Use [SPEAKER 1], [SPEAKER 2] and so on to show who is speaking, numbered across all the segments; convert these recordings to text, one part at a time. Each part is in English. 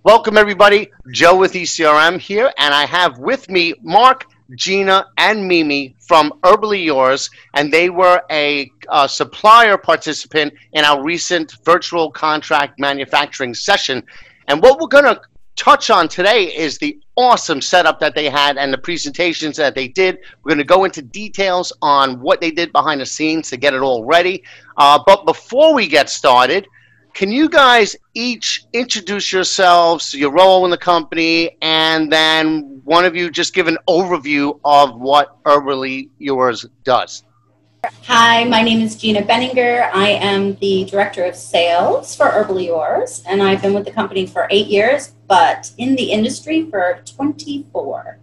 [SPEAKER 1] Welcome, everybody. Joe with ECRM here, and I have with me Mark, Gina, and Mimi from Herbally Yours, and they were a supplier participant in our recent virtual contract manufacturing session. And what we're going to touch on today is the awesome setup that they had and the presentations that they did. We're going to go into details on what they did behind the scenes to get it all ready. But before we get started, can you guys each introduce yourselves, your role in the company, and then one of you just give an overview of what Herbally Yours does?
[SPEAKER 2] Hi, my name is Gina Benninger. I am the Director of Sales for Herbally Yours, and I've been with the company for 8 years, but in the industry for 24.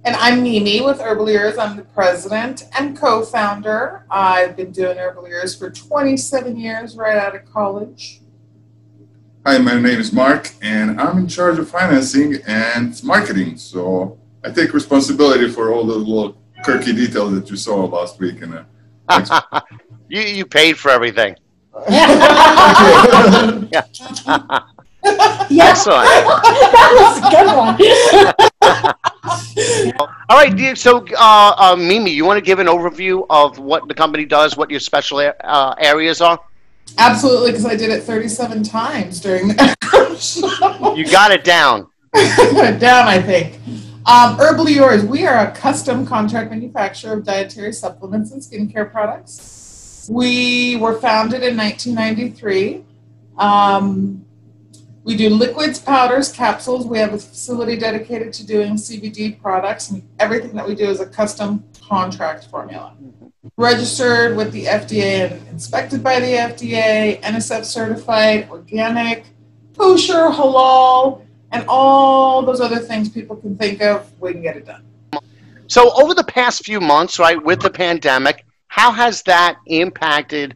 [SPEAKER 3] And I'm Mimi with Herbally Yours. I'm the president and co-founder. I've been doing Herbally Yours for 27 years right out of college.
[SPEAKER 4] Hi, my name is Mark, and I'm in charge of financing and marketing. So I take responsibility for all the little quirky details that you saw last week. And
[SPEAKER 1] you paid for everything.
[SPEAKER 2] Yeah.
[SPEAKER 1] Excellent.
[SPEAKER 2] That was a good one.
[SPEAKER 1] All right, so Mimi, you want to give an overview of what the company does, what your special areas are?
[SPEAKER 3] Absolutely, because I did it 37 times during the show.
[SPEAKER 1] You got it down.
[SPEAKER 3] Down, I think. Herbally Yours, we are a custom contract manufacturer of dietary supplements and skincare products. We were founded in 1993. We do liquids, powders, capsules. We have a facility dedicated to doing CBD products, and everything that we do is a custom contract formula. Registered with the FDA and inspected by the FDA, NSF certified, organic, kosher, halal, and all those other things people can think of, we can get it done.
[SPEAKER 1] So over the past few months, right, with the pandemic, how has that impacted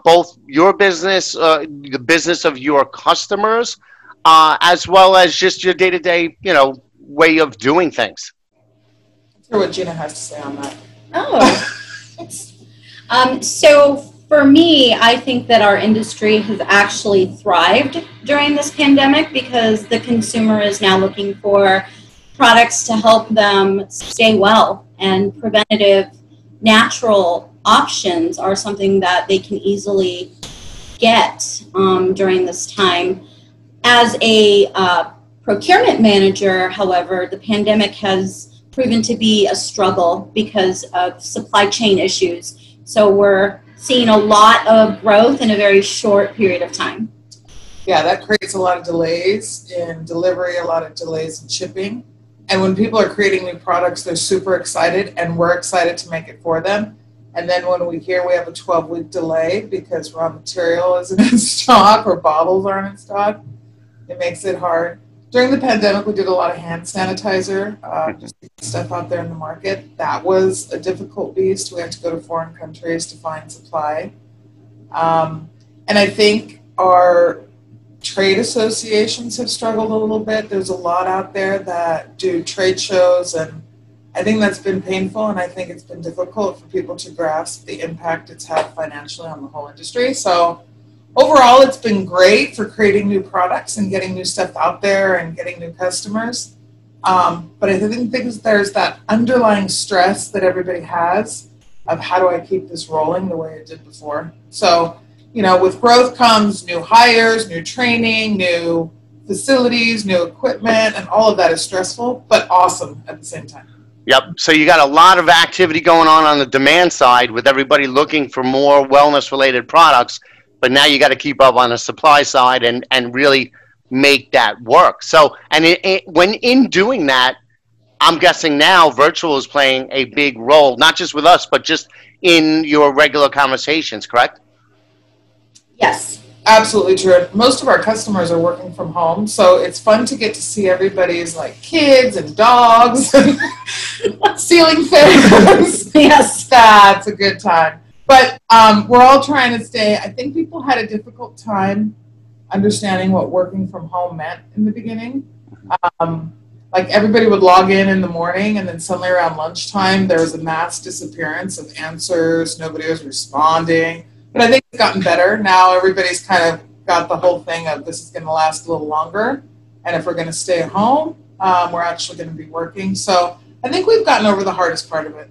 [SPEAKER 1] both your business, the business of your customers, as well as just your day-to-day, way of doing things?
[SPEAKER 3] Let's hear what Gina has to say on that.
[SPEAKER 2] So for me, I think that our industry has actually thrived during this pandemic because the consumer is now looking for products to help them stay well, and preventative, natural options are something that they can easily get during this time. As a procurement manager, however, the pandemic has proven to be a struggle because of supply chain issues. So we're seeing a lot of growth in a very short period of time.
[SPEAKER 3] Yeah, that creates a lot of delays in delivery, a lot of delays in shipping. And when people are creating new products, they're super excited, and we're excited to make it for them. And then when we hear we have a 12-week delay because raw material isn't in stock or bottles aren't in stock, it makes it hard. During the pandemic, we did a lot of hand sanitizer, just to get stuff out there in the market. That was a difficult beast. We had to go to foreign countries to find supply. And I think our trade associations have struggled a little bit. There's a lot out there that do trade shows, and I think that's been painful, and I think it's been difficult for people to grasp the impact it's had financially on the whole industry. So overall, it's been great for creating new products and getting new stuff out there and getting new customers. But I think there's that underlying stress that everybody has of how do I keep this rolling the way it did before. So, with growth comes new hires, new training, new facilities, new equipment, and all of that is stressful, but awesome at the same time.
[SPEAKER 1] Yep. So you got a lot of activity going on the demand side with everybody looking for more wellness-related products, but now you got to keep up on the supply side and really make that work. So, and when in doing that, I'm guessing now virtual is playing a big role, not just with us, but just in your regular conversations, correct?
[SPEAKER 2] Yes.
[SPEAKER 3] Absolutely true. Most of our customers are working from home, so it's fun to get to see everybody's kids and dogs and ceiling fans.
[SPEAKER 2] Yes.
[SPEAKER 3] That's a good time. But we're all trying to stay. I think people had a difficult time understanding what working from home meant in the beginning. Everybody would log in the morning, and then suddenly around lunchtime, there was a mass disappearance of answers. Nobody was responding. But I think it's gotten better. Now everybody's kind of got the whole thing of this is going to last a little longer. And if we're going to stay at home, we're actually going to be working. So I think we've gotten over the hardest part of it.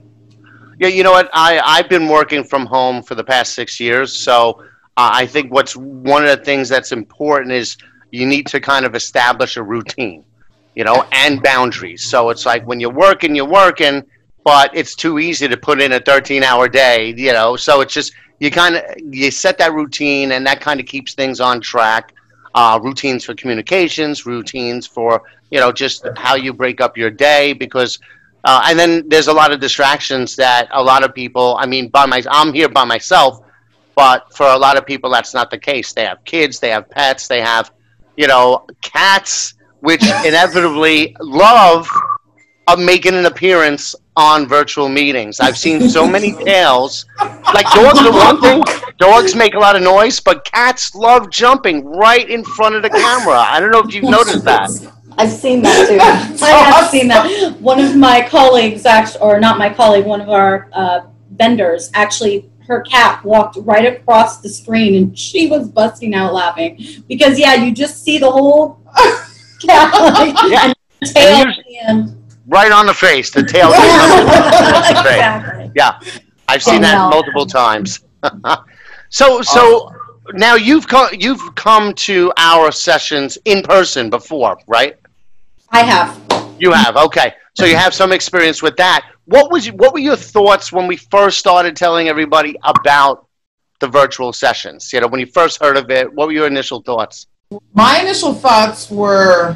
[SPEAKER 1] Yeah, you know what? I've been working from home for the past 6 years. So I think what's one of the things that's important is you need to kind of establish a routine, you know, and boundaries. So it's like when you're working, but it's too easy to put in a 13-hour day, you know. So it's just you set that routine, and that kind of keeps things on track. Routines for communications, routines for, you know, just how you break up your day, because and then there's a lot of distractions that a lot of people, I mean, I'm here by myself, but for a lot of people that's not the case. They have kids, they have pets, they have, you know, cats, which inevitably love making an appearance on virtual meetings. I've seen so many tales. Like dogs are one thing. Dogs make a lot of noise, but cats love jumping right in front of the camera. I don't know if you've noticed that.
[SPEAKER 2] I've seen that too. I have seen that. One of my colleagues, actually, or not my colleague, one of our vendors, actually, her cat walked right across the screen, and she was busting out laughing because, yeah, you just see the whole cat, like,
[SPEAKER 1] yeah.
[SPEAKER 2] and tail and
[SPEAKER 1] right on the face, the tail.
[SPEAKER 2] exactly.
[SPEAKER 1] Yeah, I've seen that multiple times. So now you've come to our sessions in person before, right?
[SPEAKER 2] I have.
[SPEAKER 1] You have, okay. So you have some experience with that. What were your thoughts when we first started telling everybody about the virtual sessions? You know, when you first heard of it, what were your initial thoughts?
[SPEAKER 3] My initial thoughts were,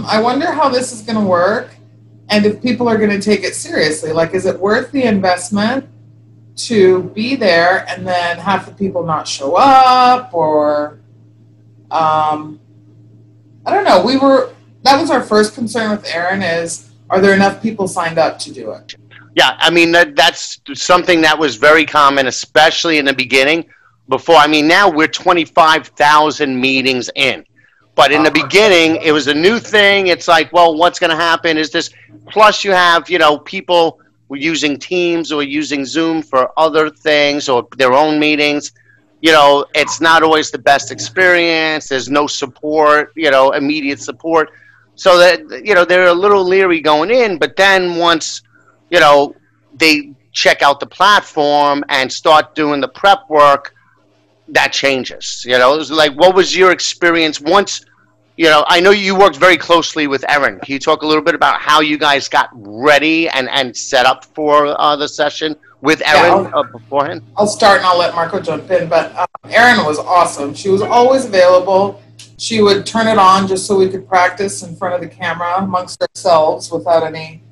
[SPEAKER 3] I wonder how this is going to work, and if people are going to take it seriously. Like, is it worth the investment to be there and then half the people not show up, or I don't know. That was our first concern with Aaron, is are there enough people signed up to do it?
[SPEAKER 1] Yeah, I mean, that's something that was very common, especially in the beginning. Before, I mean, now we're 25,000 meetings in. But in the beginning, it was a new thing. It's like, well, what's going to happen is this. Plus, you have, you know, people were using Teams or using Zoom for other things or their own meetings. You know, it's not always the best experience. There's no support, you know, immediate support. So that, you know, they're a little leery going in. But then once, you know, they check out the platform and start doing the prep work, that changes. You know, it was like, what was your experience once? You know, I know you worked very closely with Erin. Can you talk a little bit about how you guys got ready and set up for the session with Erin beforehand?
[SPEAKER 3] I'll start and I'll let Marco jump in. But Erin was awesome. She was always available. She would turn it on just so we could practice in front of the camera amongst ourselves without any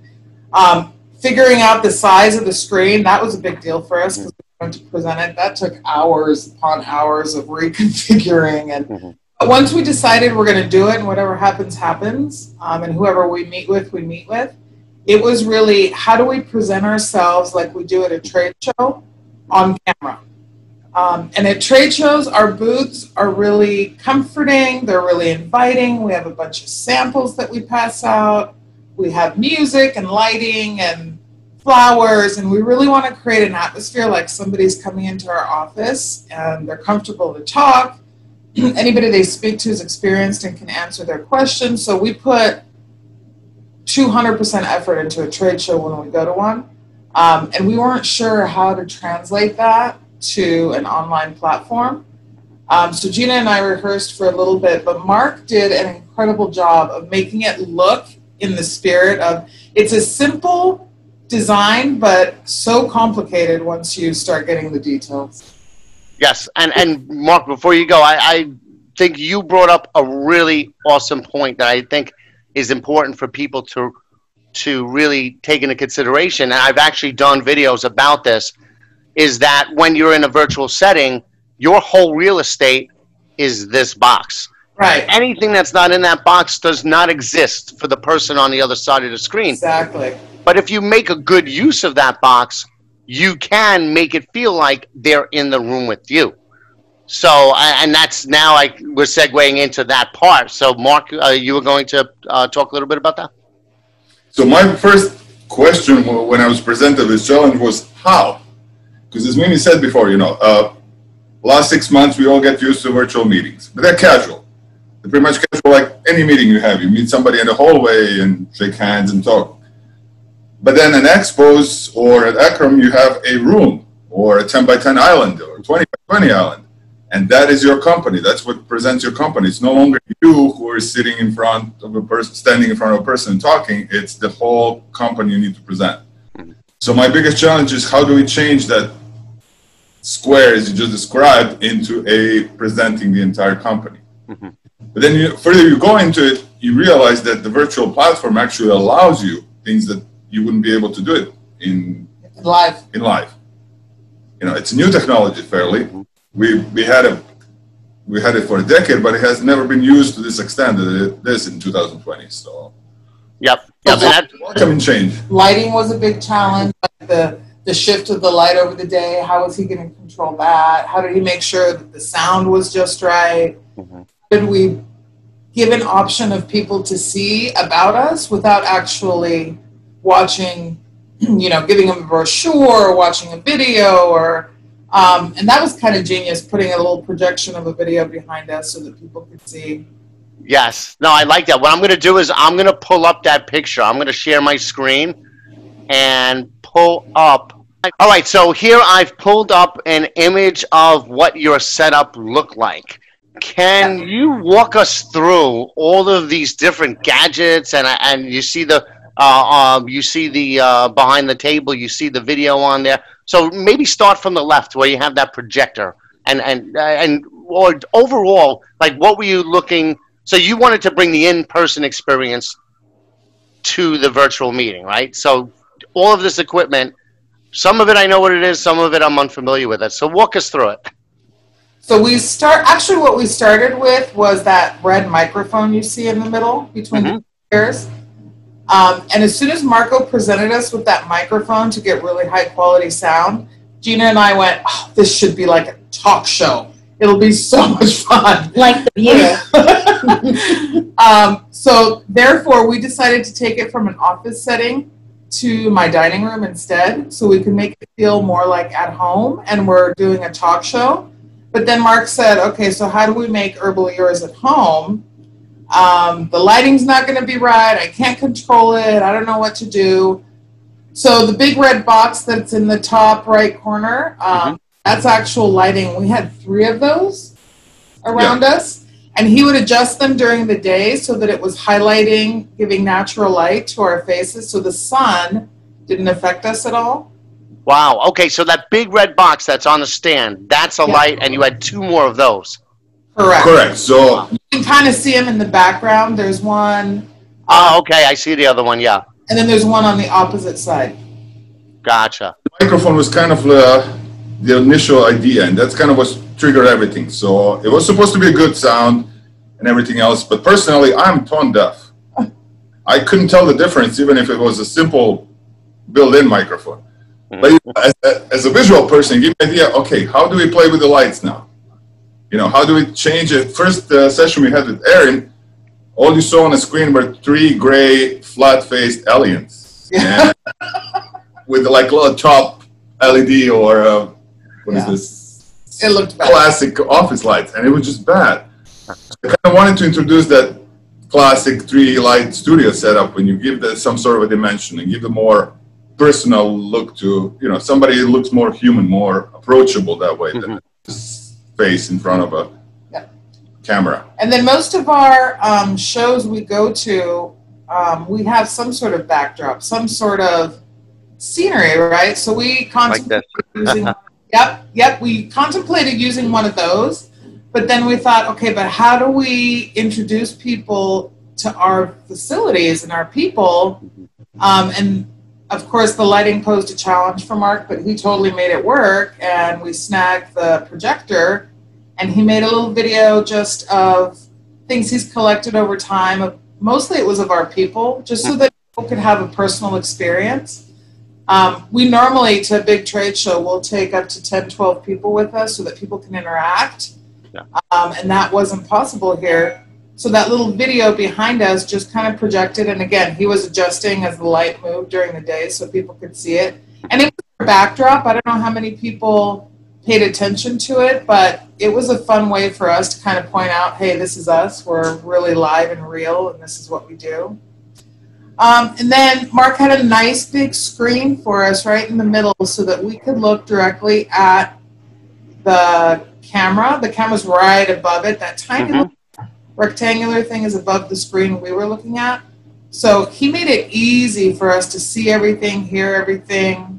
[SPEAKER 3] figuring out the size of the screen. That was a big deal for us because we wanted to present it. That took hours upon hours of reconfiguring. And once we decided we're going to do it and whatever happens, happens, and whoever we meet with, it was really, how do we present ourselves like we do at a trade show on camera? And at trade shows, our booths are really comforting. They're really inviting. We have a bunch of samples that we pass out. We have music and lighting and flowers, and we really want to create an atmosphere like somebody's coming into our office and they're comfortable to talk. Anybody they speak to is experienced and can answer their questions. So we put 200% effort into a trade show when we go to one. And we weren't sure how to translate that to an online platform. So Gina and I rehearsed for a little bit, but Mark did an incredible job of making it look in the spirit of, it's a simple design, but so complicated once you start getting the details.
[SPEAKER 1] Yes, and Mark, before you go, I think you brought up a really awesome point that I think is important for people to really take into consideration, and I've actually done videos about this, is that when you're in a virtual setting, your whole real estate is this box.
[SPEAKER 3] Right.
[SPEAKER 1] Anything that's not in that box does not exist for the person on the other side of the screen.
[SPEAKER 3] Exactly.
[SPEAKER 1] But if you make a good use of that box, you can make it feel like they're in the room with you. So, and that's now we're segueing into that part. So, Mark, you were going to talk a little bit about that?
[SPEAKER 4] So my first question when I was presented this challenge was how? Because as Mimi said before, you know, last 6 months, we all get used to virtual meetings, but they're casual. They're pretty much casual like any meeting you have. You meet somebody in the hallway and shake hands and talk. But then in expos or at ECRM, you have a room or a 10 by 10 island or 20 by 20 island. And that is your company. That's what presents your company. It's no longer you who are sitting in front of a person, standing in front of a person and talking. It's the whole company you need to present. So my biggest challenge is how do we change that square, as you just described, into a presenting the entire company. Mm-hmm. But then further you go into it, you realize that the virtual platform actually allows you things that you wouldn't be able to do it in live. You know, it's a new technology fairly. We had it for a decade, but it has never been used to this extent that it is in 2020. So
[SPEAKER 1] yep.
[SPEAKER 4] Welcome change.
[SPEAKER 3] Lighting was a big challenge. Like the shift of the light over the day. How was he going to control that? How did he make sure that the sound was just right? Mm-hmm. Did we give an option of people to see about us without actually watching, you know, giving them a brochure or watching a video or, and that was kind of genius, putting a little projection of a video behind us so that people could see.
[SPEAKER 1] Yes. No, I like that. What I'm going to do is I'm going to pull up that picture. I'm going to share my screen and pull up. All right. So here I've pulled up an image of what your setup looked like. Can you walk us through all of these different gadgets and you see the behind the table, you see the video on there. So maybe start from the left where you have that projector or overall, like what were you looking? So you wanted to bring the in-person experience to the virtual meeting, right? So all of this equipment, some of it I know what it is, some of it I'm unfamiliar with it. So walk us through it.
[SPEAKER 3] So actually what we started with was that red microphone you see in the middle between the chairs. And as soon as Marco presented us with that microphone to get really high quality sound, Gina and I went, oh, this should be like a talk show. It'll be so much fun.
[SPEAKER 2] Like the view.
[SPEAKER 3] So therefore, we decided to take it from an office setting to my dining room instead, so we could make it feel more like at home and we're doing a talk show. But then Mark said, okay, so how do we make Herbally Yours at home? The lighting's not going to be right. I can't control it. I don't know what to do. So the big red box that's in the top right corner, that's actual lighting. We had 3 of those around us, and he would adjust them during the day so that it was highlighting, giving natural light to our faces so the sun didn't affect us at all.
[SPEAKER 1] Wow. Okay, so that big red box that's on the stand, that's a light, and you had 2 more of those.
[SPEAKER 3] Correct.
[SPEAKER 4] So
[SPEAKER 3] you can kind of see them in the background. There's one.
[SPEAKER 1] Oh, okay. I see the other one. Yeah.
[SPEAKER 3] And then there's one on the opposite side.
[SPEAKER 1] Gotcha.
[SPEAKER 4] The microphone was kind of the initial idea, and that's kind of what triggered everything. So it was supposed to be a good sound and everything else, but personally, I'm tone deaf. I couldn't tell the difference even if it was a simple built-in microphone. But as a visual person, give me an idea, okay, how do we play with the lights now? You know, how do we change it? First session we had with Aaron, all you saw on the screen were 3 gray, flat-faced aliens. Yeah. With like a little top LED or, what is this?
[SPEAKER 3] It looked bad.
[SPEAKER 4] Classic office lights, and it was just bad. So I kind of wanted to introduce that classic 3-light studio setup when you give that some sort of a dimension and give a more personal look to, you know, somebody who looks more human, more approachable that way than just face in front of a camera.
[SPEAKER 3] And then most of our shows we go to, we have some sort of backdrop, some sort of scenery, right? So we contemplated using, we contemplated using one of those, but then we thought, okay, but how do we introduce people to our facilities and our people? And of course, the lighting posed a challenge for Mark, but he totally made it work, and we snagged the projector, and he made a little video just of things he's collected over time. Mostly it was of our people, just so that people could have a personal experience. We normally, to a big trade show, will take up to 10, 12 people with us so that people can interact, and that wasn't possible here. So that little video behind us just kind of projected, and again, he was adjusting as the light moved during the day so people could see it. And it was a backdrop. I don't know how many people paid attention to it, but it was a fun way for us to kind of point out, hey, this is us. We're really live and real, and this is what we do. And then Mark had a nice big screen for us right in the middle so that we could look directly at the camera. The camera's right above it. That tiny little rectangular thing is above the screen we were looking at. So he made it easy for us to see everything, hear everything.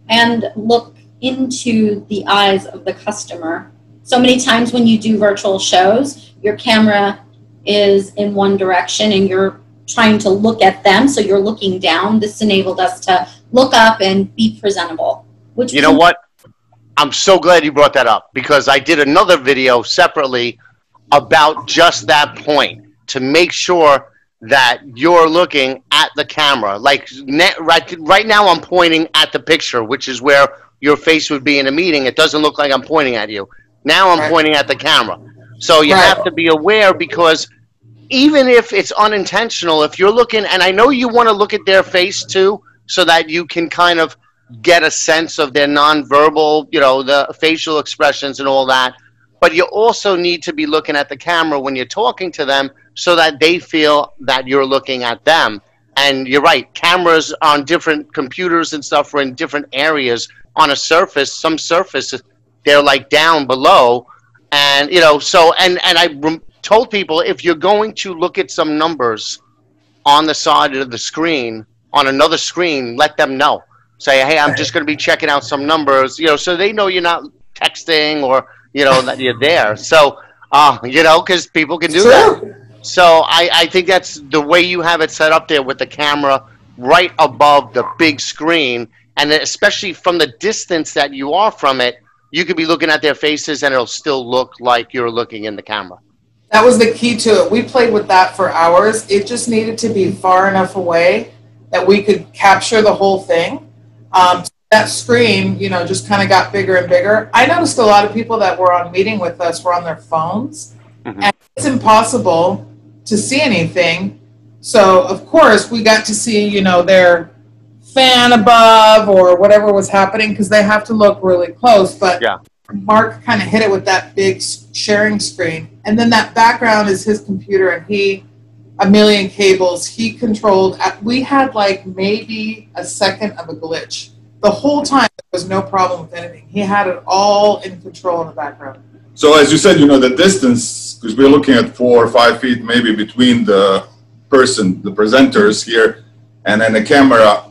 [SPEAKER 2] And look into the eyes of the customer. So many times when you do virtual shows, your camera is in one direction and you're trying to look at them, so you're looking down. This enabled us to look up and be presentable. Which,
[SPEAKER 1] you know what? I'm so glad you brought that up, because I did another video separately about just that point, to make sure that you're looking at the camera. Like right now I'm pointing at the picture, which is where your face would be in a meeting. It doesn't look like I'm pointing at you. Now I'm pointing at the camera. So you have to be aware, because even if it's unintentional, if you're looking, and I know you want to look at their face too, so that you can kind of get a sense of their nonverbal, you know, the facial expressions and all that. But you also need to be looking at the camera when you're talking to them, so that they feel that you're looking at them. And you're right, cameras on different computers and stuff are in different areas on a surface. Some surfaces, they're like down below. And, you know, so, and I told people, if you're going to look at some numbers on the side of the screen, on another screen, let them know. Say, hey, I'm just going to be checking out some numbers, you know, so they know you're not texting, or, you know, that you're there. So, you know, because people can do that. So I think that's the way you have it set up there, with the camera right above the big screen. And especially from the distance that you are from it, you could be looking at their faces and it'll still look like you're looking in the camera.
[SPEAKER 3] That was the key to it. We played with that for hours. It just needed to be far enough away that we could capture the whole thing. That screen, you know, just kind of got bigger and bigger. I noticed a lot of people that were on meeting with us were on their phones, and it's impossible to see anything. So, of course, we got to see, you know, their fan above or whatever was happening, because they have to look really close. But Mark kind of hit it with that big sharing screen. And then that background is his computer, and a million cables, he controlled. We had like maybe a second of a glitch. The whole time there was no problem with anything. He had it all in control in the background.
[SPEAKER 4] So as you said, you know, the distance, because we're looking at 4 or 5 feet maybe between the person, the presenters here, and then the camera,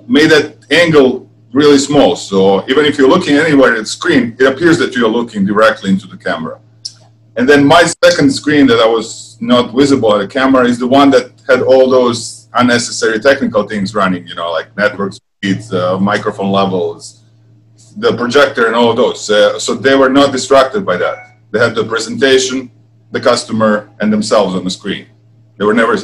[SPEAKER 4] made that angle really small. So even if you're looking anywhere at the screen, it appears that you're looking directly into the camera. And then my second screen that I was not visible at the camera is the one that had all those unnecessary technical things running, you know, like network speeds, microphone levels, the projector and all of those. So they were not distracted by that. They had the presentation, the customer, and themselves on the screen. They were never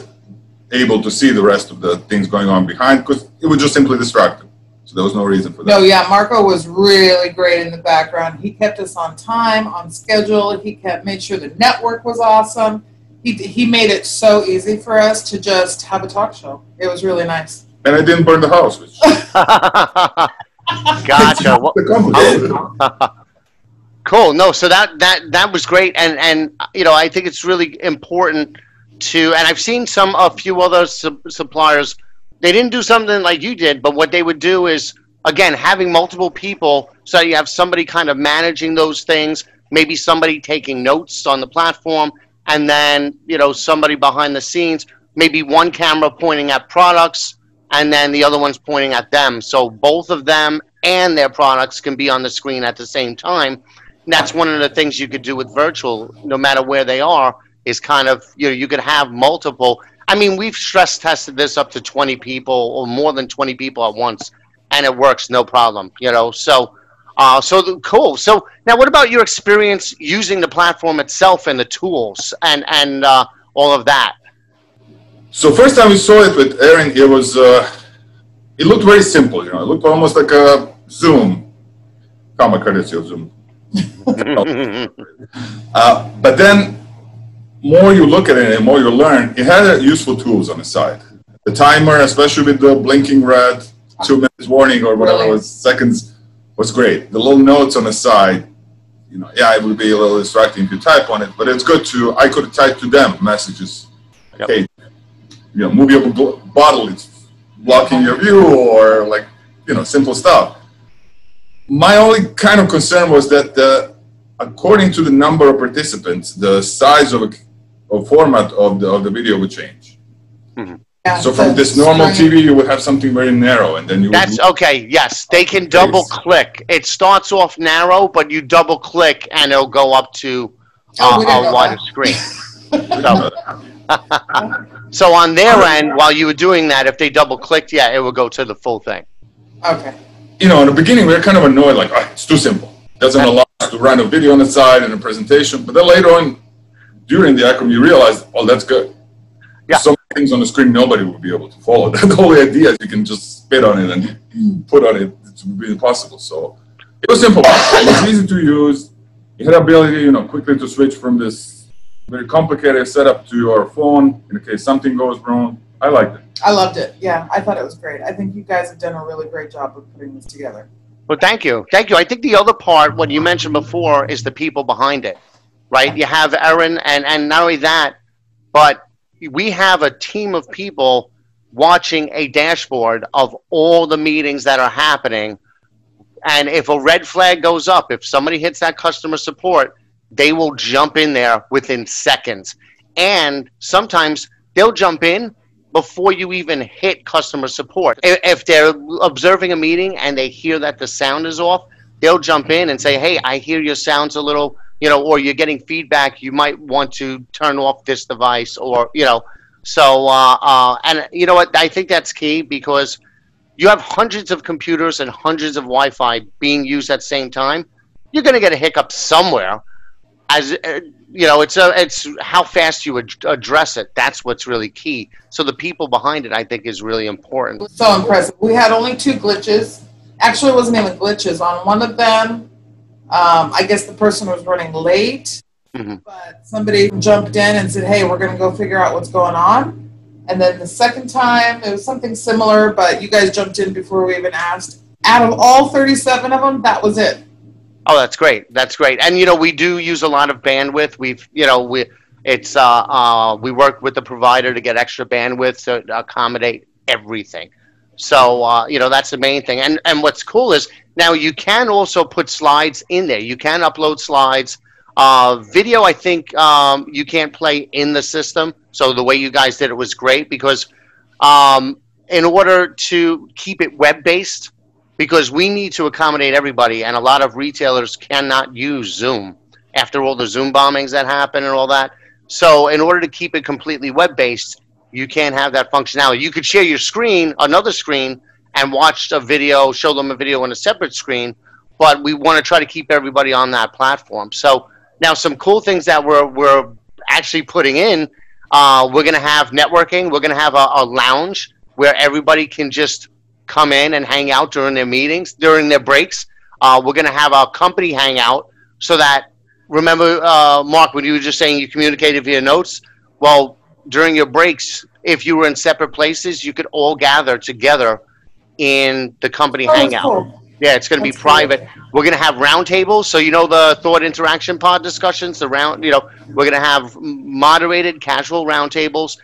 [SPEAKER 4] able to see the rest of the things going on behind, because it would just simply distract them. So there was no reason for that.
[SPEAKER 3] No, yeah, Marco was really great in the background. He kept us on time, on schedule. He made sure the network was awesome. He made it so easy for us to just have a talk show. It was really nice.
[SPEAKER 4] And I didn't burn the house. Which
[SPEAKER 1] Gotcha. Cool. No, so that was great, and you know, I think it's really important to. And I've seen a few other suppliers. They didn't do something like you did, but what they would do is, again, having multiple people, so you have somebody kind of managing those things, maybe somebody taking notes on the platform, and then, you know, somebody behind the scenes, maybe one camera pointing at products, and then the other one's pointing at them. So both of them and their products can be on the screen at the same time. And that's one of the things you could do with virtual, no matter where they are, is kind of, you know, you could have multiple. I mean, we've stress tested this up to 20 people or more than 20 people at once, and it works no problem, you know. So, cool. So now, what about your experience using the platform itself and the tools and all of that?
[SPEAKER 4] So first time we saw it with Erin, it was it looked very simple, you know. It looked almost like a Zoom, common courtesy of Zoom. But then, more you look at it and more you learn, it had useful tools on the side. The timer, especially with the blinking red, 2 minutes warning or whatever it was, seconds, was great. The little notes on the side, you know, yeah, it would be a little distracting if you type on it, but it's good to, I could type to them messages.
[SPEAKER 1] Yep.
[SPEAKER 4] Hey, you know, move your bottle, it's blocking your view, or like, you know, simple stuff. My only kind of concern was that according to the number of participants, the size of format of the video would change.
[SPEAKER 1] Mm-hmm.
[SPEAKER 3] Yeah,
[SPEAKER 4] so from this normal TV, you would have something very narrow, and then you
[SPEAKER 1] That's
[SPEAKER 4] would
[SPEAKER 1] okay. Yes, they can double click. It starts off narrow, but you double click and it'll go up to a wider screen. So on their end, while you were doing that, if they double clicked, yeah, it would go to the full thing.
[SPEAKER 3] Okay.
[SPEAKER 4] You know, in the beginning, we were kind of annoyed, like, oh, it's too simple. It doesn't allow us to run a video on the side and a presentation. But then later on, during the ECRM, you realize, oh, that's good.
[SPEAKER 1] Yeah.
[SPEAKER 4] Some things on the screen nobody would be able to follow. The whole idea is you can just spit on it and put on it. It would be impossible. So it was simple. It was easy to use. You had the ability, you know, quickly to switch from this very complicated setup to your phone in case something goes wrong. I liked it.
[SPEAKER 3] I loved it. Yeah, I thought it was great. I think you guys have done a really great job of putting this together.
[SPEAKER 1] Well, thank you. Thank you. I think the other part, what you mentioned before, is the people behind it, right? You have Erin, and not only that, but we have a team of people watching a dashboard of all the meetings that are happening. And if a red flag goes up, if somebody hits that customer support, they will jump in there within seconds. And sometimes they'll jump in before you even hit customer support. If they're observing a meeting and they hear that the sound is off, they'll jump in and say, hey, I hear your sound's a little, you know, or you're getting feedback, you might want to turn off this device, or, you know. So, and you know what, I think that's key, because you have hundreds of computers and hundreds of Wi-Fi being used at the same time. You're going to get a hiccup somewhere. As you know, it's how fast you address it. That's what's really key. So the people behind it, I think, is really important.
[SPEAKER 3] So impressive. We had only 2 glitches. Actually, it wasn't even glitches. On one of them, I guess the person was running late, but somebody jumped in and said, hey, we're going to go figure out what's going on. And then the second time, it was something similar, but you guys jumped in before we even asked. Out of all 37 of them, that was it.
[SPEAKER 1] Oh, that's great. That's great. And, you know, we do use a lot of bandwidth. We've, you know, we work with the provider to get extra bandwidth to accommodate everything. So, you know, that's the main thing. And what's cool is now you can also put slides in there. You can upload slides. Video, I think you can't play in the system. So the way you guys did it was great, because in order to keep it web-based, because we need to accommodate everybody, and a lot of retailers cannot use Zoom after all the Zoom bombings that happen and all that. So in order to keep it completely web-based, you can't have that functionality. You could share your screen, another screen, and watch a video, show them a video on a separate screen, but we want to try to keep everybody on that platform. So now some cool things that we're actually putting in, we're going to have networking. We're going to have a lounge where everybody can just come in and hang out during their meetings, during their breaks. We're going to have a company hangout, so that, remember, Mark, when you were just saying you communicated via notes? Well, during your breaks, if you were in separate places, you could all gather together in the company hangout.
[SPEAKER 3] Cool.
[SPEAKER 1] Yeah, it's going to be private. Cool. We're going to have roundtables. So, you know, the thought interaction pod discussions, we're going to have moderated casual roundtables,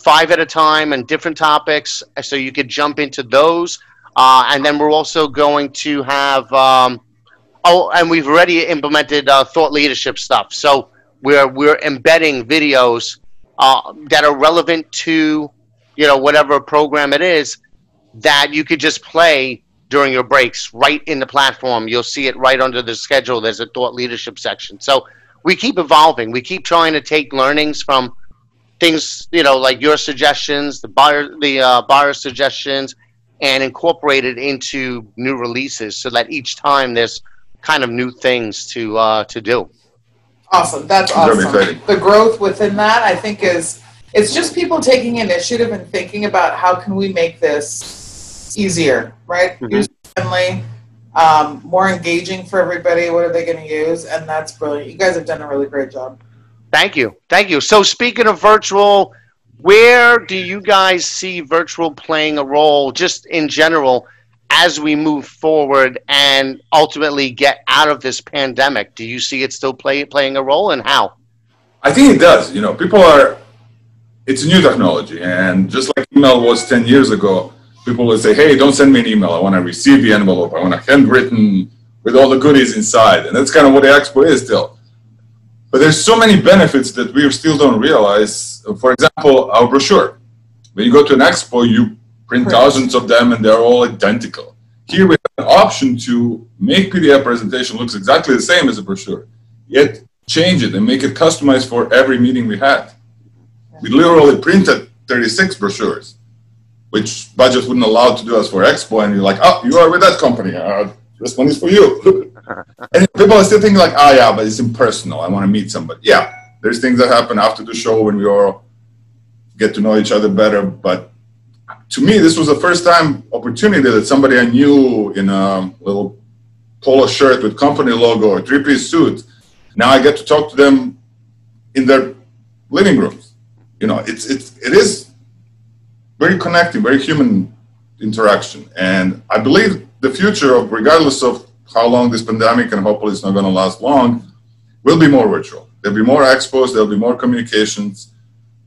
[SPEAKER 1] 5 at a time, and different topics, so you could jump into those. And then we're also going to have, and we've already implemented thought leadership stuff. So we're embedding videos that are relevant to, you know, whatever program it is, that you could just play during your breaks right in the platform. You'll see it right under the schedule. There's a thought leadership section. So we keep evolving. We keep trying to take learnings from things, you know, like your suggestions, the buyer suggestions, and incorporate it into new releases, so that each time there's kind of new things to do.
[SPEAKER 3] Awesome. That's awesome. The growth within that, I think, it's just people taking initiative and thinking about how can we make this easier, right? User-friendly, more engaging for everybody. What are they going to use? And that's brilliant. You guys have done a really great job.
[SPEAKER 1] Thank you. Thank you. So speaking of virtual, where do you guys see virtual playing a role, just in general? as we move forward and ultimately get out of this pandemic? Do you see it still playing a role, and how?
[SPEAKER 4] I think it does. You know, it's a new technology, and just like email was 10 years ago, people would say, hey, don't send me an email. I want to receive the envelope. I want a handwritten with all the goodies inside. And that's kind of what the expo is still. But there's so many benefits that we still don't realize. For example, our brochure. When you go to an expo, you print thousands of them and they're all identical. Here we have an option to make PDF presentation looks exactly the same as a brochure, yet change it and make it customized for every meeting we had. We literally printed 36 brochures, which budget wouldn't allow to do us for expo, and you're like, oh, you are with that company. This one is for you. And people are still thinking like, oh yeah, but it's impersonal. I want to meet somebody. Yeah, there's things that happen after the show when we all get to know each other better. But to me, this was the first time opportunity that somebody I knew in a little polo shirt with company logo or three-piece suit, now I get to talk to them in their living rooms. You know, it is very connecting, very human interaction. And I believe the future of, regardless of how long this pandemic, and hopefully it's not going to last long, will be more virtual. There'll be more expos, there'll be more communications.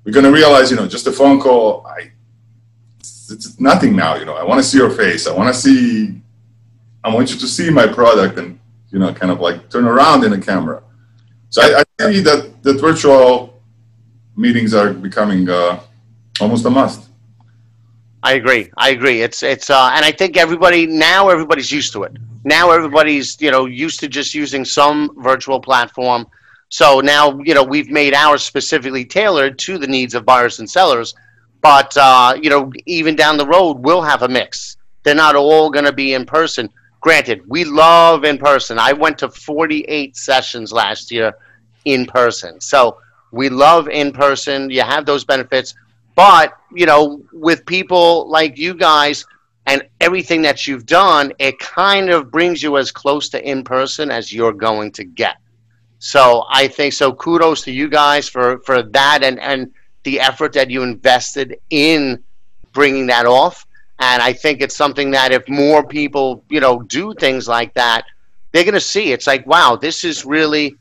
[SPEAKER 4] We're going to realize, you know, just a phone call, it's nothing now, you know. I want to see your face. I want you to see my product and, you know, kind of like turn around in a camera. So I see that virtual meetings are becoming almost a must.
[SPEAKER 1] I agree. It's and I think everybody's used to it. Now everybody's, you know, used to just using some virtual platform. So now, you know, we've made ours specifically tailored to the needs of buyers and sellers. But, you know, even down the road, we'll have a mix. They're not all going to be in person. Granted, we love in person. I went to 48 sessions last year in person. So we love in person. You have those benefits. But, you know, with people like you guys and everything that you've done, it kind of brings you as close to in person as you're going to get. So I think so. Kudos to you guys for that and the effort that you invested in bringing that off. And I think it's something that if more people, you know, do things like that, they're going to see. It's like, wow, this is really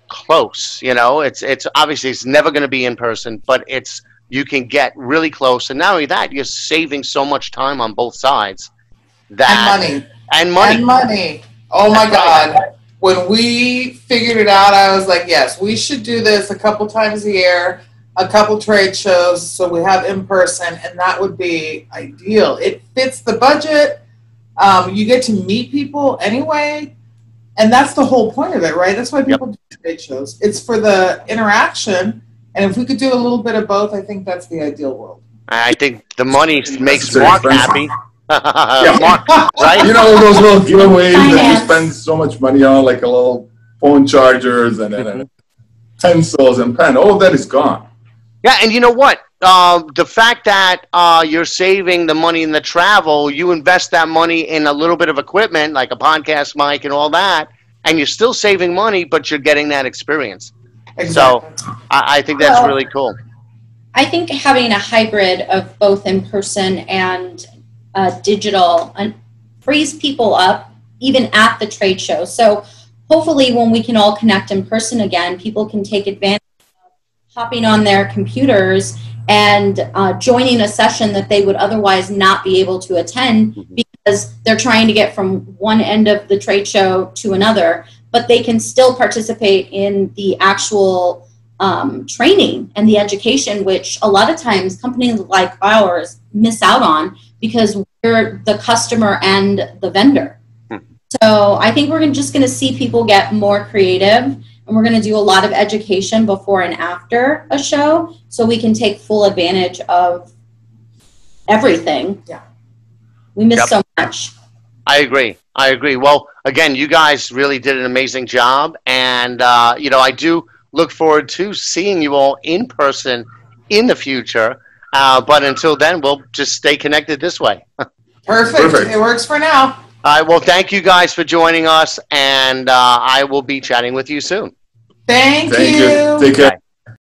[SPEAKER 1] close. You know, it's obviously it's never going to be in person, but you can get really close. And not only that, you're saving so much time on both sides. And money.
[SPEAKER 3] Oh my God. When we figured it out, I was like, yes, we should do this a couple times a year, a couple trade shows, so we have in person, and that would be ideal. It fits the budget. You get to meet people anyway, and that's the whole point of it, right? That's why people do trade shows. It's for the interaction, and if we could do a little bit of both, I think that's the ideal world.
[SPEAKER 1] I think the money makes Mark happy. Mark, right?
[SPEAKER 4] You know, those little giveaways that you spend so much money on, like a little phone chargers and pencils and pen, all of that is gone.
[SPEAKER 1] Yeah, and you know what? The fact that you're saving the money in the travel, you invest that money in a little bit of equipment, like a podcast mic and all that, and you're still saving money, but you're getting that experience. Exactly. So I think that's really cool.
[SPEAKER 2] I think having a hybrid of both in person and digital frees people up even at the trade show. So hopefully when we can all connect in person again, people can take advantage of hopping on their computers and joining a session that they would otherwise not be able to attend because they're trying to get from one end of the trade show to another, but they can still participate in the actual training and the education, which a lot of times companies like ours miss out on because we're the customer and the vendor. So I think we're just going to see people get more creative, and we're going to do a lot of education before and after a show so we can take full advantage of everything. Yeah. We miss so much.
[SPEAKER 1] I agree. Well, again, you guys really did an amazing job, and you know, I do look forward to seeing you all in person in the future. But until then, we'll just stay connected this way.
[SPEAKER 3] Perfect. It works for now.
[SPEAKER 1] All right. Well, thank you guys for joining us, and I will be chatting with you soon.
[SPEAKER 3] Thank you.
[SPEAKER 4] Take care.